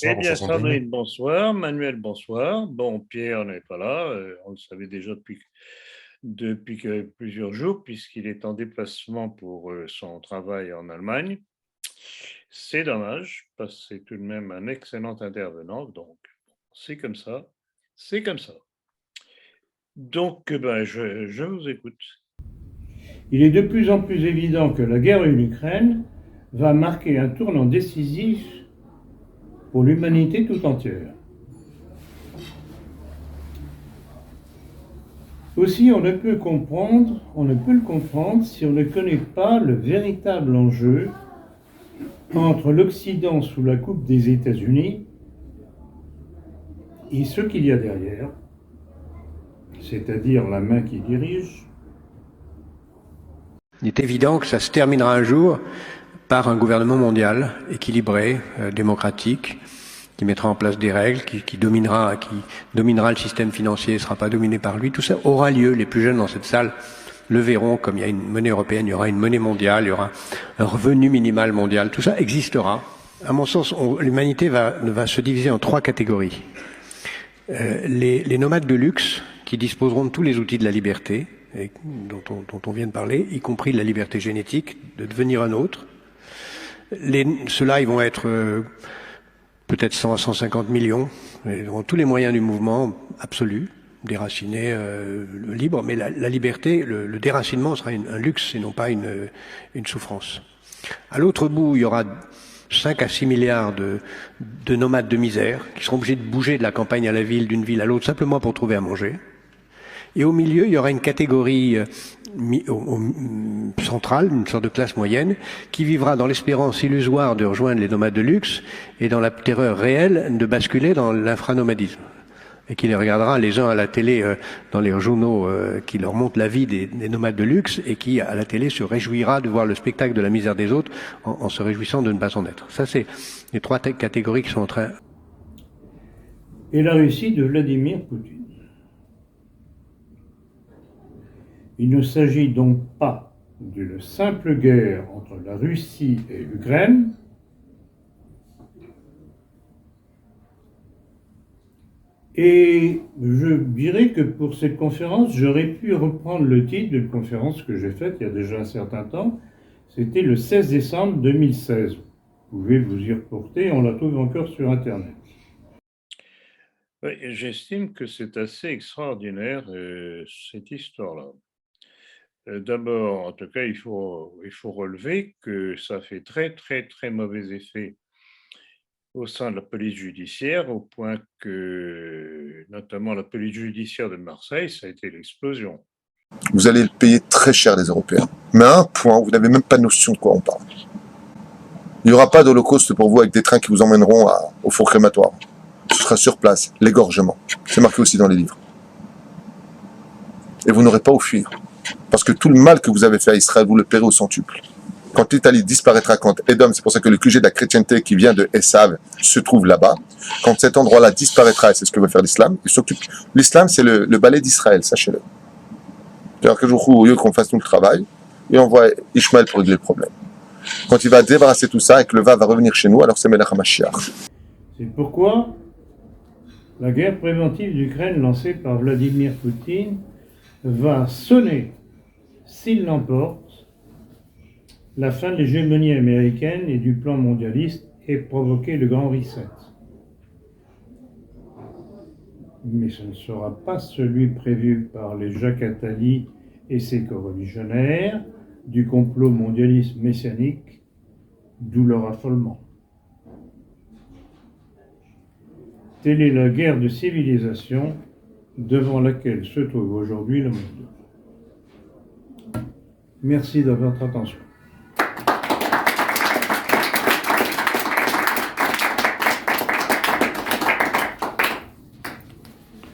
Eh Bonsoir, bien, bonsoir Sandrine. Sandrine, bonsoir. Manuel, bonsoir. Bon, Pierre n'est pas là. On le savait déjà depuis plusieurs jours, puisqu'il est en déplacement pour son travail en Allemagne. C'est dommage, parce que c'est tout de même un excellent intervenant. Donc, c'est comme ça. C'est comme ça. Donc, ben, je vous écoute. Il est de plus en plus évident que la guerre en Ukraine va marquer un tournant décisif pour l'humanité tout entière. Aussi, on ne peut le comprendre si on ne connaît pas le véritable enjeu entre l'Occident sous la coupe des États-Unis et ce qu'il y a derrière, c'est-à-dire la main qui dirige. Il est évident que ça se terminera un jour par un gouvernement mondial équilibré, démocratique, qui mettra en place des règles, qui dominera le système financier, ne sera pas dominé par lui. Tout ça aura lieu. Les plus jeunes dans cette salle le verront. Comme il y a une monnaie européenne, il y aura une monnaie mondiale, il y aura un revenu minimal mondial. Tout ça existera. À mon sens, l'humanité va se diviser en 3 catégories. Les nomades de luxe, qui disposeront de tous les outils de la liberté, dont on vient de parler, y compris de la liberté génétique, de devenir un autre. Ceux-là, ils vont être peut-être 100 à 150 millions, ils auront tous les moyens du mouvement absolu, déraciné, libre, mais la liberté, le déracinement sera un luxe et non pas une souffrance. À l'autre bout, il y aura 5 à 6 milliards de nomades de misère qui seront obligés de bouger de la campagne à la ville, d'une ville à l'autre, simplement pour trouver à manger. Et au milieu, il y aura une catégorie centrale, une sorte de classe moyenne, qui vivra dans l'espérance illusoire de rejoindre les nomades de luxe et dans la terreur réelle de basculer dans l'infranomadisme. Et qui les regardera les uns à la télé dans les journaux qui leur montrent la vie des nomades de luxe et qui, à la télé, se réjouira de voir le spectacle de la misère des autres en se réjouissant de ne pas en être. Ça, c'est les 3 catégories qui sont en train... Et la Russie de Vladimir Poutine. Il ne s'agit donc pas d'une simple guerre entre la Russie et l'Ukraine, et je dirais que pour cette conférence, j'aurais pu reprendre le titre d'une conférence que j'ai faite il y a déjà un certain temps. C'était le 16 décembre 2016. Vous pouvez vous y reporter, on la trouve encore sur Internet. Oui, j'estime que c'est assez extraordinaire, cette histoire-là. D'abord, en tout cas, il faut relever que ça fait très, très, très mauvais effet au sein de la police judiciaire, au point que, notamment la police judiciaire de Marseille, ça a été l'explosion. Vous allez le payer très cher, les Européens. Mais à un point où vous n'avez même pas notion de quoi on parle. Il n'y aura pas d'holocauste pour vous avec des trains qui vous emmèneront au four crématoire. Ce sera sur place, l'égorgement. C'est marqué aussi dans les livres. Et vous n'aurez pas à fuir. Parce que tout le mal que vous avez fait à Israël, vous le paierez au centuple. Quand l'Italie disparaîtra, quand Édom, c'est pour ça que le QG de la chrétienté qui vient de Esav se trouve là-bas, quand cet endroit-là disparaîtra, et c'est ce que va faire l'islam, il s'occupe. L'islam, c'est le balai d'Israël, sachez-le. C'est-à-dire que au lieu qu'on fasse tout le travail, et on voit Ishmaël pour régler le problème. Quand il va débarrasser tout ça et que le va revenir chez nous, alors c'est Melech HaMashiach. C'est pourquoi la guerre préventive d'Ukraine lancée par Vladimir Poutine va sonner, s'il l'emporte, la fin de l'hégémonie américaine et du plan mondialiste et provoquer le grand reset. Mais ce ne sera pas celui prévu par les Jacques Attali et ses coreligionnaires du complot mondialiste messianique, d'où leur affolement. Telle est la guerre de civilisation devant laquelle se trouve aujourd'hui le monde. Merci de votre attention.